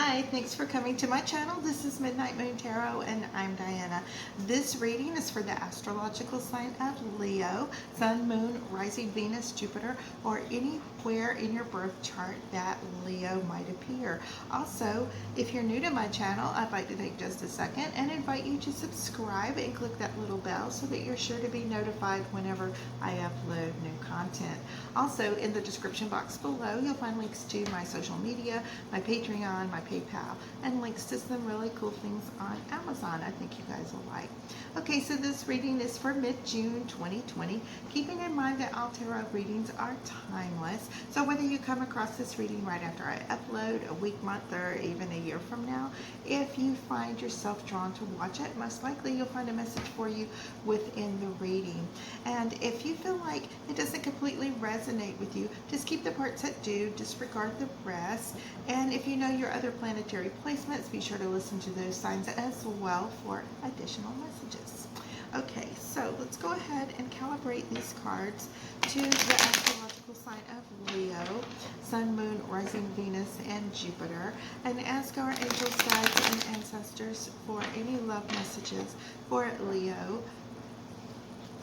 Hi, thanks for coming to my channel. This is Midnight Moon Tarot and I'm Diana. This reading is for the astrological sign of Leo, Sun, Moon, Rising Venus, Jupiter, or anywhere in your birth chart that Leo might appear. Also, if you're new to my channel, I'd like to take just a second and invite you to subscribe and click that little bell so that you're sure to be notified whenever I upload new content. Also, in the description box below, you'll find links to my social media, my Patreon, my PayPal, and links to some really cool things on Amazon I think you guys will like. Okay, so this reading is for mid-June 2020, keeping in mind that all tarot readings are timeless. So whether you come across this reading right after I upload, a week, month, or even a year from now, if you find yourself drawn to watch it, most likely you'll find a message for you within the reading. And if you feel like it doesn't completely resonate with you, just keep the parts that do, disregard the rest. And if you know your other planetary placements, be sure to listen to those signs as well for additional messages. Okay, so let's go ahead and calibrate these cards to the astrological sign of Leo, Sun, Moon, Rising Venus, and Jupiter, and ask our angels, guides, and ancestors for any love messages for Leo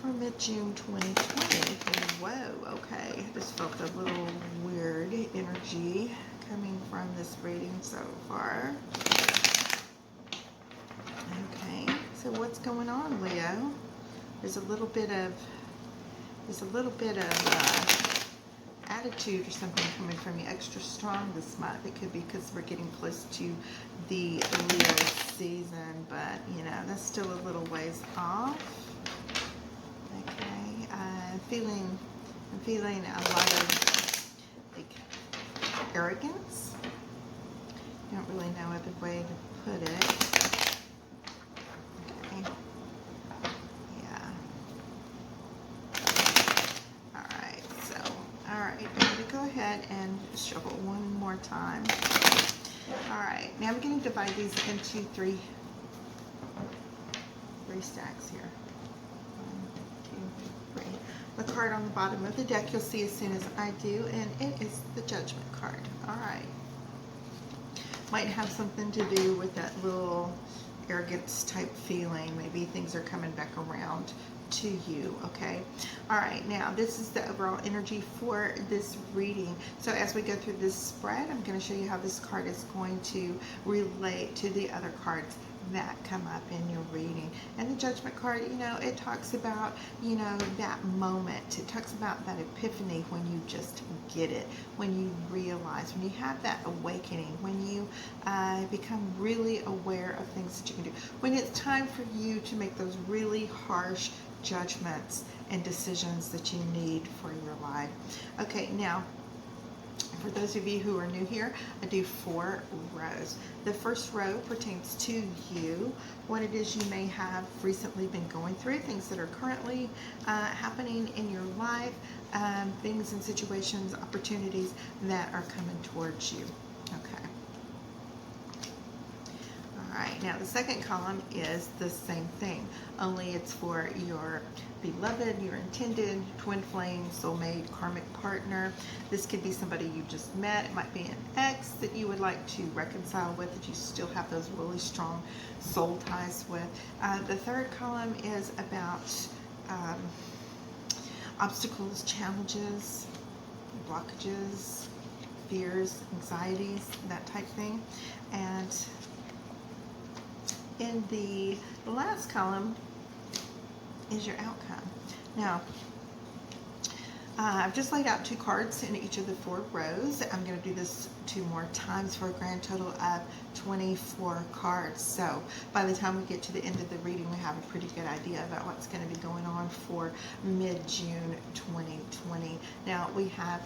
for mid-June 2020. Whoa, okay, I just felt a little weird energy coming from this reading so far. Okay, so what's going on, Leo? There's a little bit of attitude or something coming from you extra strong this month. It could be because we're getting close to the Leo season, but you know, that's still a little ways off. Okay, I'm feeling a lot of like arrogance. I don't really know other way to put it. Okay. Yeah. Alright, so, alright, I'm going to go ahead and shuffle one more time. Alright, now I'm going to divide these into three stacks here. 1, 2, 3. The card on the bottom of the deck you'll see as soon as I do, and it is the Judgment card. Alright. Might have something to do with that little arrogance type feeling. Maybe things are coming back around to you. Okay, all right, now this is the overall energy for this reading. So as we go through this spread, I'm going to show you how this card is going to relate to the other cards that come up in your reading. And the Judgment card, you know, it talks about, you know, that moment. It talks about that epiphany when you just get it, when you realize, when you have that awakening, when you become really aware of things that you can do, when it's time for you to make those really harsh judgments and decisions that you need for your life. Okay, now for those of you who are new here, I do 4 rows. The first row pertains to you, what it is you may have recently been going through, things that are currently happening in your life, things and situations, opportunities that are coming towards you. Okay. Alright, now the second column is the same thing, only it's for your beloved, your intended, twin flame, soulmate, karmic partner. This could be somebody you just met. It might be an ex that you would like to reconcile with, that you still have those really strong soul ties with. The third column is about obstacles, challenges, blockages, fears, anxieties, that type thing. And in the last column is your outcome. Now, I've just laid out 2 cards in each of the 4 rows. I'm going to do this 2 more times for a grand total of 24 cards. So by the time we get to the end of the reading, we have a pretty good idea about what's going to be going on for mid-June 2020. Now, we have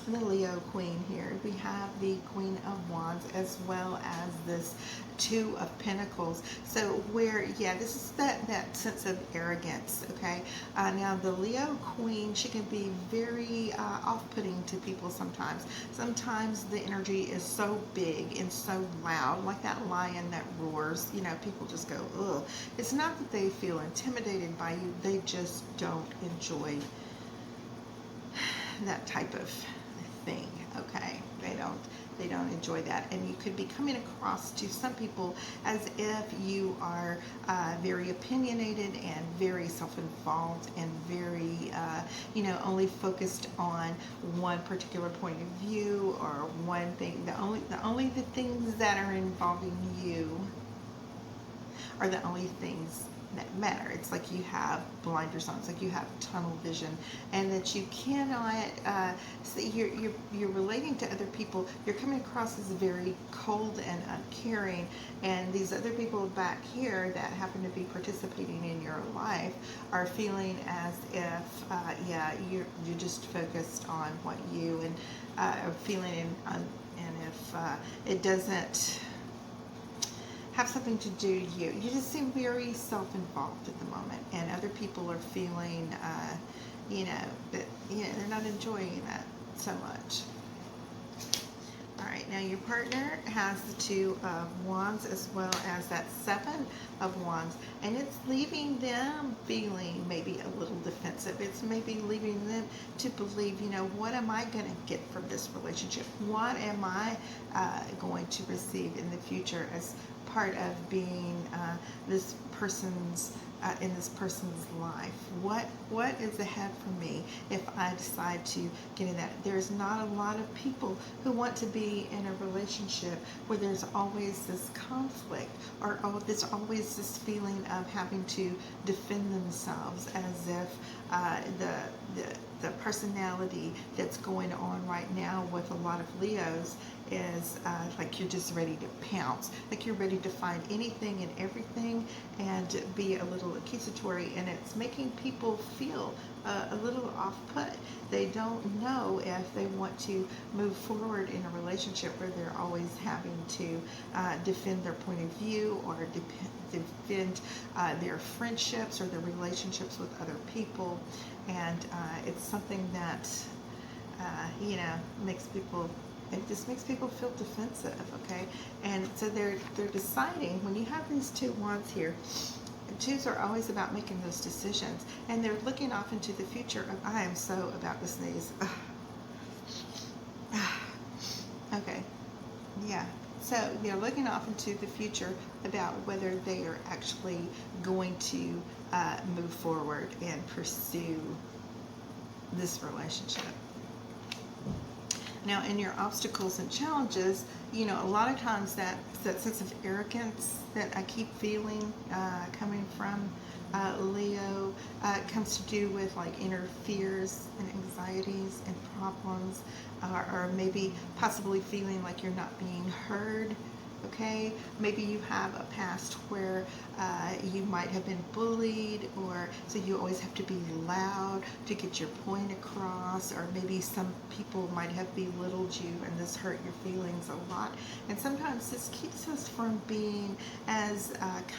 the Leo Queen here. We have the Queen of Wands as well as this 2 of Pentacles. So where, yeah, this is that sense of arrogance, okay? Now the Leo Queen, she can be very off-putting to people sometimes. Sometimes the energy is so big and so loud, like that lion that roars, you know, people just go, ugh. It's not that they feel intimidated by you, they just don't enjoy that type of thing, okay? They don't enjoy that. And you could be coming across to some people as if you are very opinionated and very self-involved and very, only focused on one particular point of view or one thing. The only the things that are involving you are the only things that matter. It's like you have blinders on. It's like you have tunnel vision, and that you cannot see. You're relating to other people. You're coming across as very cold and uncaring, and these other people back here that happen to be participating in your life are feeling as if you're just focused on what you and are feeling, and if it doesn't have something to do to you. You just seem very self-involved at the moment, and other people are feeling, that they're not enjoying that so much. All right, now your partner has the Two of Wands as well as that Seven of Wands, and it's leaving them feeling maybe a little defensive. It's maybe leaving them to believe, what am I going to get from this relationship? What am I going to receive in the future as part of being this person's in this person's life? What is ahead for me if I decide to get in that? There's not a lot of people who want to be in a relationship where there's always this conflict, or there's always this feeling of having to defend themselves, as if the personality that's going on right now with a lot of Leos is like you're just ready to pounce, like you're ready to find anything and everything and be a little accusatory, and it's making people feel a little off-put. They don't know if they want to move forward in a relationship where they're always having to defend their point of view, or defend their friendships or their relationships with other people, and it's something that it just makes people feel defensive, okay? And so they're deciding, when you have these Two Wands here, twos are always about making those decisions, and they're looking off into the future of, I am so about to sneeze. Okay, yeah. So they're looking off into the future about whether they are actually going to move forward and pursue this relationship. Now, in your obstacles and challenges, a lot of times that sense of arrogance that I keep feeling coming from Leo comes to do with like inner fears and anxieties and problems, or maybe possibly feeling like you're not being heard. Okay, maybe you have a past where you might have been bullied, or so you always have to be loud to get your point across, or maybe some people might have belittled you and this hurt your feelings a lot. And sometimes this keeps us from being as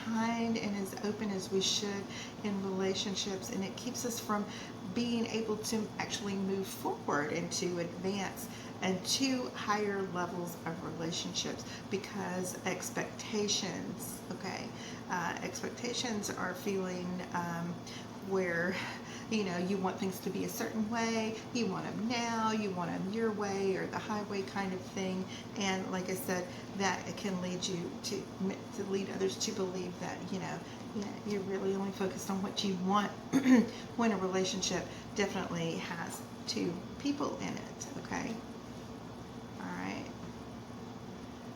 kind and as open as we should in relationships, and it keeps us from being able to actually move forward and to advance and to higher levels of relationships, because expectations, okay, expectations are feeling where you want things to be a certain way, you want them now, you want them your way or the highway kind of thing, and like I said, that it can lead you to lead others to believe that you're really only focused on what you want when a relationship definitely has two people in it, okay?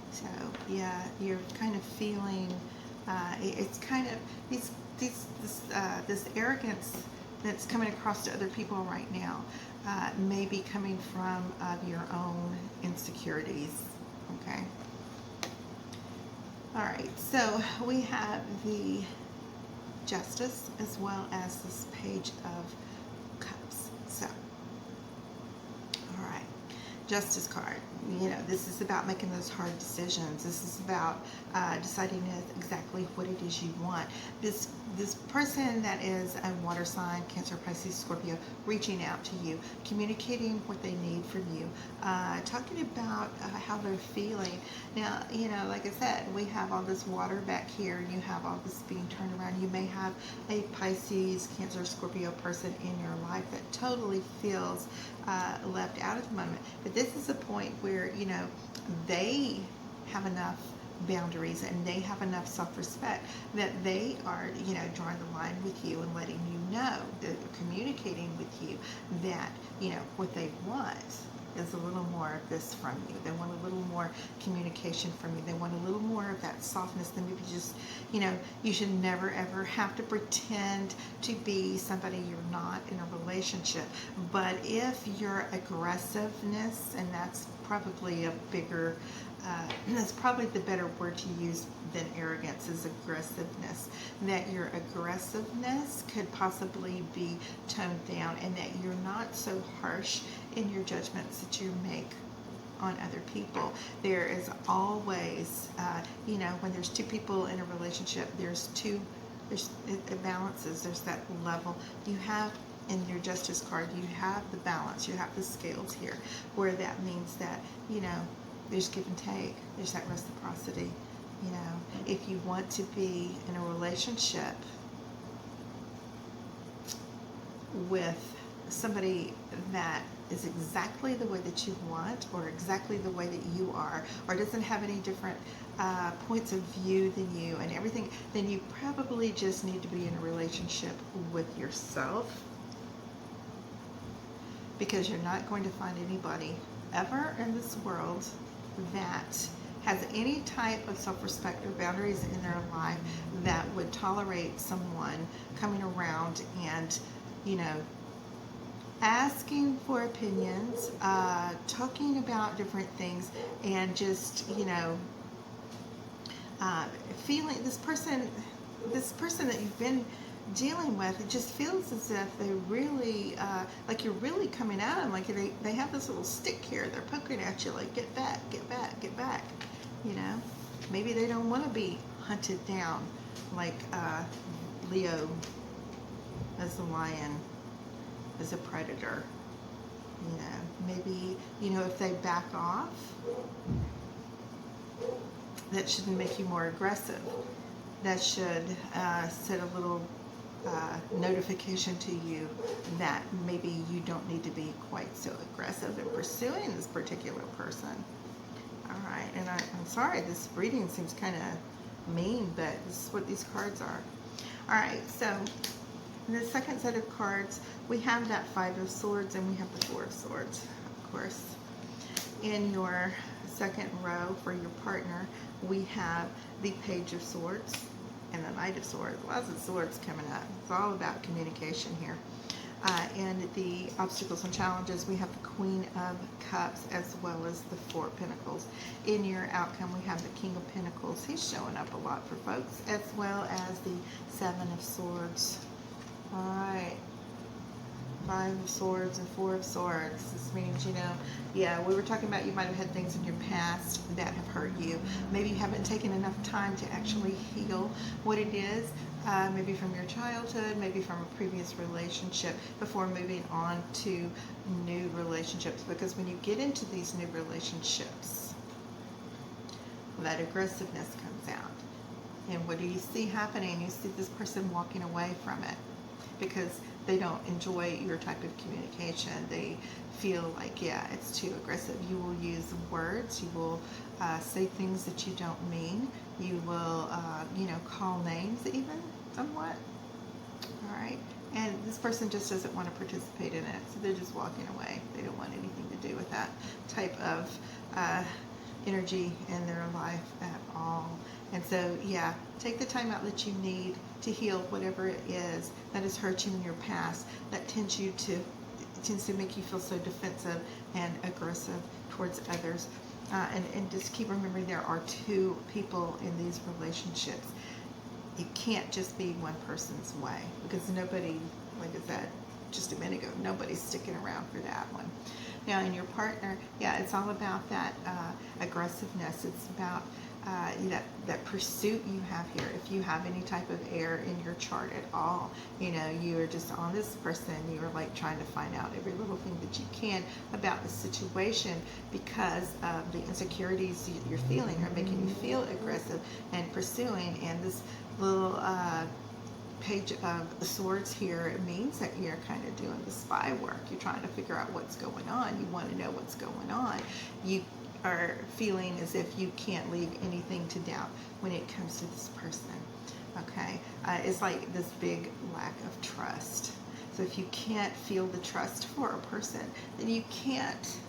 So yeah, you're kind of feeling it's kind of this arrogance that's coming across to other people right now may be coming from your own insecurities. Okay. All right. So we have the Justice as well as this Page of Cups. So. All right. Justice card. This is about making those hard decisions. This is about deciding exactly what it is you want. This this person that is a water sign, Cancer, Pisces, Scorpio, reaching out to you, communicating what they need from you, talking about how they're feeling. Now, like I said, we have all this water back here, and you have all this being turned around. You may have a Pisces, Cancer, Scorpio person in your life that totally feels left out at the moment. But this is a point where, they have enough boundaries and they have enough self-respect that they are drawing the line with you and letting you know, that communicating with you that what they want is a little more of this from you. They want a little more communication from you. They want a little more of that softness than maybe just, you should never ever have to pretend to be somebody you're not in a relationship. But if your aggressiveness, and that's probably a bigger, that's probably the better word to use than arrogance, is aggressiveness. That your aggressiveness could possibly be toned down, and that you're not so harsh in your judgments that you make on other people. There is always, when there's two people in a relationship, it balances. There's that level. You have in your Justice card, you have the balance, you have the scales here, where that means that, there's give and take, there's that reciprocity. If you want to be in a relationship with somebody that is exactly the way that you want, or exactly the way that you are, or doesn't have any different points of view than you and everything, then you probably just need to be in a relationship with yourself, because you're not going to find anybody ever in this world that has any type of self-respect or boundaries in their life that would tolerate someone coming around and, asking for opinions, talking about different things, and just, feeling this person that you've been dealing with, it just feels as if they really, like you're really coming at them, like they have this little stick here, they're poking at you, like, get back, get back, get back. Maybe they don't want to be hunted down like Leo as a lion, as a predator. Maybe, if they back off, that shouldn't make you more aggressive. That should set a little notification to you that maybe you don't need to be quite so aggressive in pursuing this particular person. All right, and I'm sorry, this reading seems kind of mean, but this is what these cards are. All right, so in the second set of cards, we have that Five of Swords and we have the Four of Swords, of course. In your second row for your partner, we have the Page of Swords and the Knight of Swords. Lots of swords coming up. It's all about communication here. And the obstacles and challenges, we have the Queen of Cups as well as the Four of Pentacles. In your outcome, we have the King of Pentacles. He's showing up a lot for folks, as well as the Seven of Swords. All right. Five of Swords and Four of Swords. This means, yeah, we were talking about you might have had things in your past that have hurt you. Maybe you haven't taken enough time to actually heal what it is, maybe from your childhood, maybe from a previous relationship, before moving on to new relationships. Because when you get into these new relationships, that aggressiveness comes out. And what do you see happening? You see this person walking away from it because they don't enjoy your type of communication. They feel like, yeah, it's too aggressive. You will use words. You will say things that you don't mean. You will, call names even, somewhat. All right. And this person just doesn't want to participate in it. So they're just walking away. They don't want anything to do with that type of energy in their life at all. And so, yeah, take the time out that you need to heal whatever it is that has hurt you in your past, that tends to make you feel so defensive and aggressive towards others. And just keep remembering there are two people in these relationships. It can't just be one person's way, because nobody, like I said just a minute ago, nobody's sticking around for that one. Now, in your partner, yeah, it's all about that aggressiveness. It's about that pursuit you have here. If you have any type of air in your chart at all, you know, you are just on this person, you are like trying to find out every little thing that you can about the situation, because of the insecurities you're feeling are making you feel aggressive and pursuing. And this little Page of Swords here, it means that you're kind of doing the spy work. You're trying to figure out what's going on. You want to know what's going on. You are feeling as if you can't leave anything to doubt when it comes to this person. Okay, it's like this big lack of trust. So if you can't feel the trust for a person, then you can't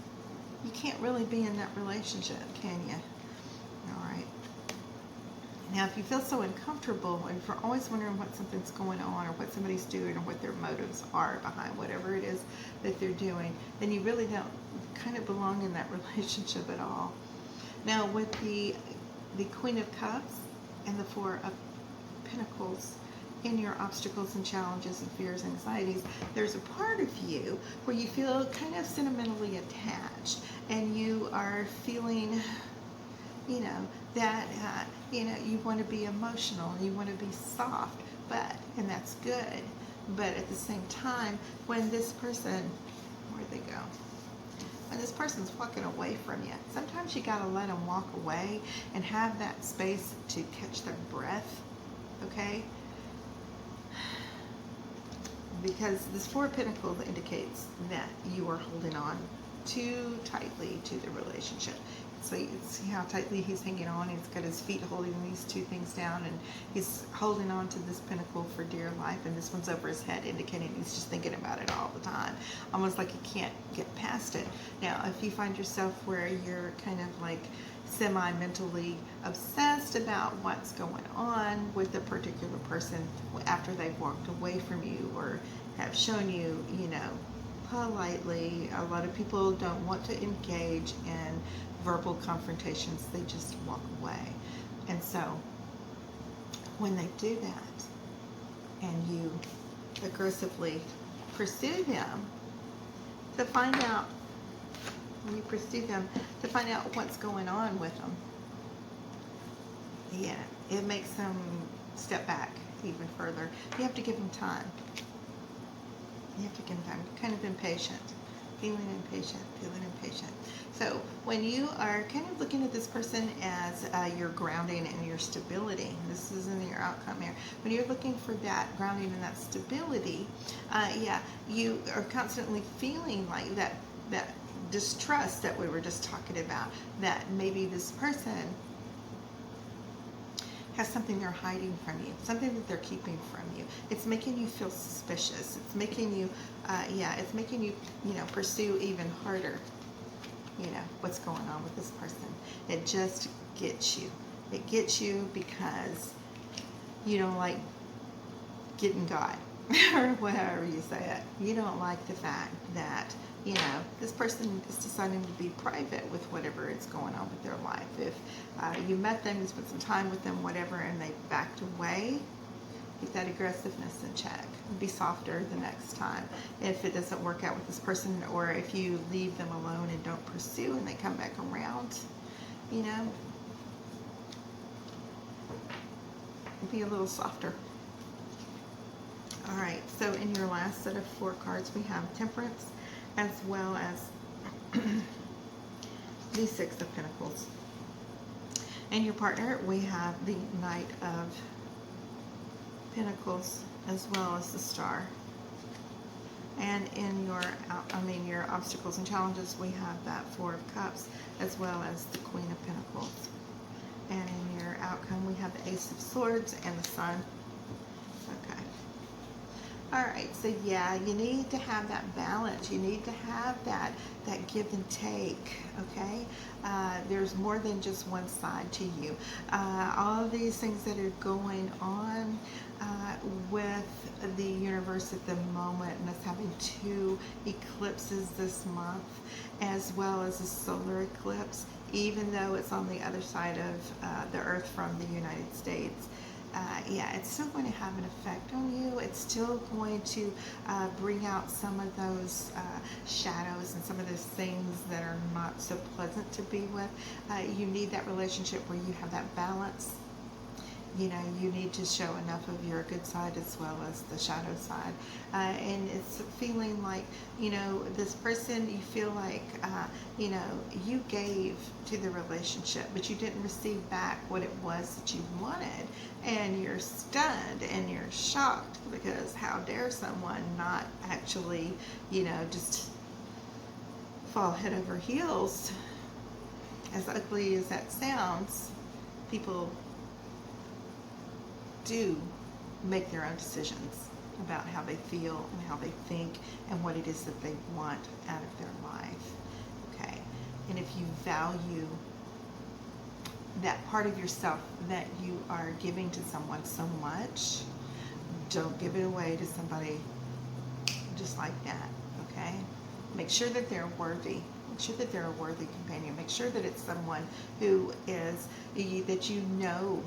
really be in that relationship, can you? All right. Now, if you feel so uncomfortable, and if you're always wondering what something's going on, or what somebody's doing, or what their motives are behind whatever it is that they're doing, then you really don't kind of belong in that relationship at all. Now, with the Queen of Cups and the Four of Pentacles in your obstacles and challenges and fears and anxieties, there's a part of you where you feel kind of sentimentally attached, and you are feeling, you know, that you know, you want to be emotional, you want to be soft, and that's good. But at the same time, when this person, where'd they go? When this person's walking away from you, sometimes you got to let them walk away and have that space to catch their breath, okay? Because this Four of Pentacles indicates that you are holding on too tightly to the relationship. So you see how tightly he's hanging on. He's got his feet holding these two things down, and he's holding on to this pentacle for dear life, and this one's over his head, indicating he's just thinking about it all the time, almost like he can't get past it. Now, if you find yourself where you're kind of like semi-mentally obsessed about what's going on with a particular person after they've walked away from you, or have shown you, you know, politely, a lot of people don't want to engage in verbal confrontations, they just walk away. And so when they do that, and you aggressively pursue them to find out, what's going on with them, yeah, it makes them step back even further. You have to give them time. You have to give them time. You're kind of impatient, feeling impatient. So when you are kind of looking at this person as your grounding and your stability, this is in your outcome here. When you're looking for that grounding and that stability, yeah, you are constantly feeling like that distrust that we were just talking about, that maybe this person has something they're hiding from you, something that they're keeping from you. It's making you feel suspicious. It's making you, it's making you, you know, pursue even harder, you know, what's going on with this person. It just gets you. It gets you because you don't like getting got, or whatever you say it. You don't like the fact that, you know, this person is deciding to be private with whatever is going on with their life. If you met them, you spent some time with them, whatever, and they backed away, keep that aggressiveness in check. Be softer the next time. If it doesn't work out with this person, or if you leave them alone and don't pursue and they come back around, you know, be a little softer. All right, so in your last set of 4 cards, we have Temperance, as well as the 6 of Pentacles. And your partner, we have the Knight of Pentacles, as well as the Star. And in your, your obstacles and challenges, we have that 4 of Cups, as well as the Queen of Pentacles. And in your outcome, we have the Ace of Swords and the Sun. Okay. All right, so yeah, you need to have that balance. You need to have that give and take, okay? There's more than just one side to you. All of these things that are going on with the universe at the moment, and us having 2 eclipses this month, as well as a solar eclipse, even though it's on the other side of the Earth from the United States, yeah, it's still going to have an effect on you. It's still going to bring out some of those shadows and some of those things that are not so pleasant to be with. You need that relationship where you have that balance. You know, you need to show enough of your good side as well as the shadow side. And it's feeling like, you know, this person, you feel like, you know, you gave to the relationship, but you didn't receive back what it was that you wanted. And you're stunned and you're shocked because how dare someone not actually, you know, just fall head over heels. As ugly as that sounds, people do make their own decisions about how they feel and how they think and what it is that they want out of their life. Okay, and if you value that part of yourself that you are giving to someone so much, don't give it away to somebody just like that. Okay, make sure that they're worthy. Make sure that they're a worthy companion. Make sure that it's someone who is that you know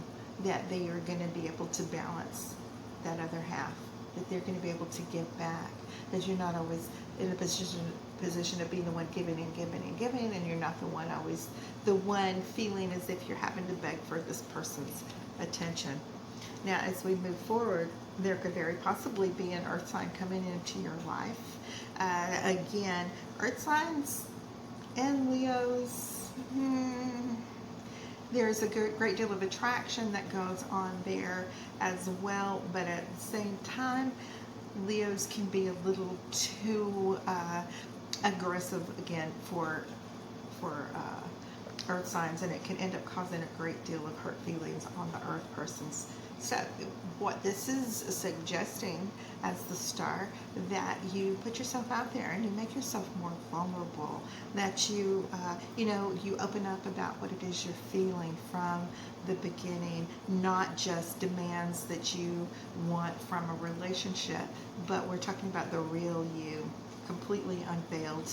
that they are going to be able to balance that other half, that they're going to be able to give back, that you're not always in a position of being the one giving and giving and giving, and you're not the one always the one feeling as if you're having to beg for this person's attention. Now, as we move forward, there could very possibly be an earth sign coming into your life. Again, earth signs and Leos, there's a great deal of attraction that goes on there as well, but at the same time, Leos can be a little too aggressive again for earth signs, and it can end up causing a great deal of hurt feelings on the earth persons. So what this is suggesting as the star, that you put yourself out there and you make yourself more vulnerable, that you you know, you open up about what it is you're feeling from the beginning, not just demands that you want from a relationship, but we're talking about the real you, completely unveiled.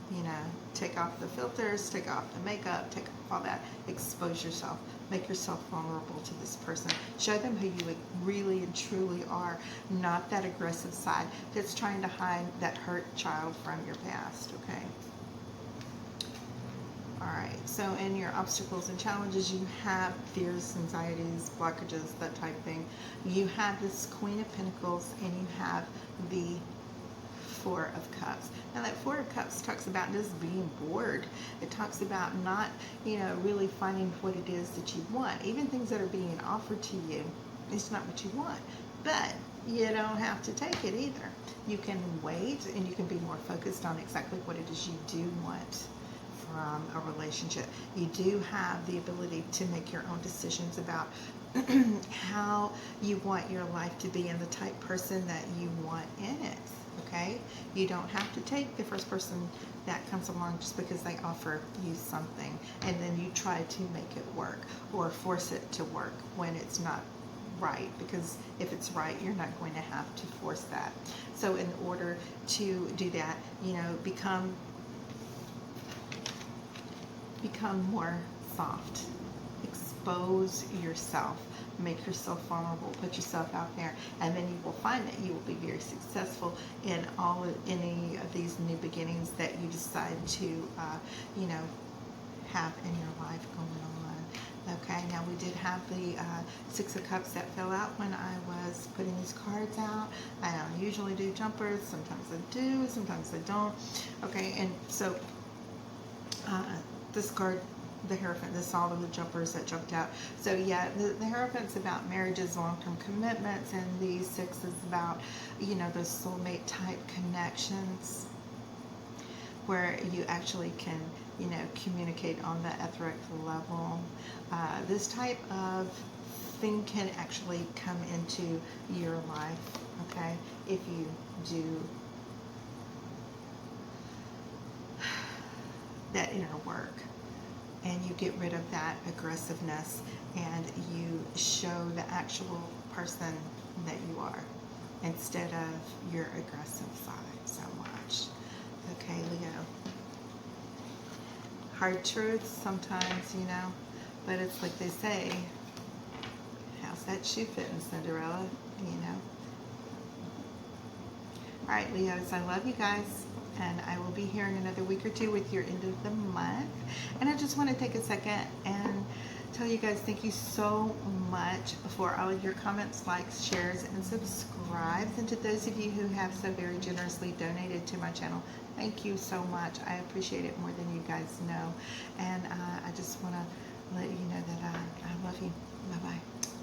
You know, take off the filters, take off the makeup, take off all that, expose yourself, make yourself vulnerable to this person, show them who you really and truly are, not that aggressive side that's trying to hide that hurt child from your past. Okay. All right, so in your obstacles and challenges, you have fears, anxieties, blockages, that type of thing. You have this Queen of Pentacles, and you have the Four of Cups. Now that Four of Cups talks about just being bored. It talks about not, you know, really finding what it is that you want. Even things that are being offered to you, it's not what you want. But you don't have to take it either. You can wait, and you can be more focused on exactly what it is you do want from a relationship. You do have the ability to make your own decisions about how you want your life to be and the type person that you want in it. Okay, you don't have to take the first person that comes along just because they offer you something and then you try to make it work or force it to work when it's not right, because if it's right, you're not going to have to force that. So in order to do that, you know, become more soft, expose yourself, make yourself vulnerable, put yourself out there, and then you will find that you will be very successful in any of these new beginnings that you decide to you know, have in your life going on. Okay, now we did have the Six of Cups that fell out when I was putting these cards out. I don't usually do jumpers. Sometimes I do, sometimes I don't. Okay, and so this card, the Hierophant, this is all of the jumpers that jumped out. So yeah, the Hierophant's about marriages, long-term commitments, and the Six is about, you know, those soulmate type connections where you actually can, you know, communicate on the etheric level. This type of thing can actually come into your life, okay, if you do that inner work and you get rid of that aggressiveness and you show the actual person that you are instead of your aggressive side so much. Okay, Leo. Hard truths sometimes, you know, but it's like they say, it has that shoe fitting, Cinderella, you know. All right, Leos, I love you guys, and I will be here in another week or two with your end of the month. And I just want to take a second and tell you guys thank you so much for all of your comments, likes, shares, and subscribes. And to those of you who have so very generously donated to my channel, thank you so much. I appreciate it more than you guys know. And I just want to let you know that I love you. Bye-bye.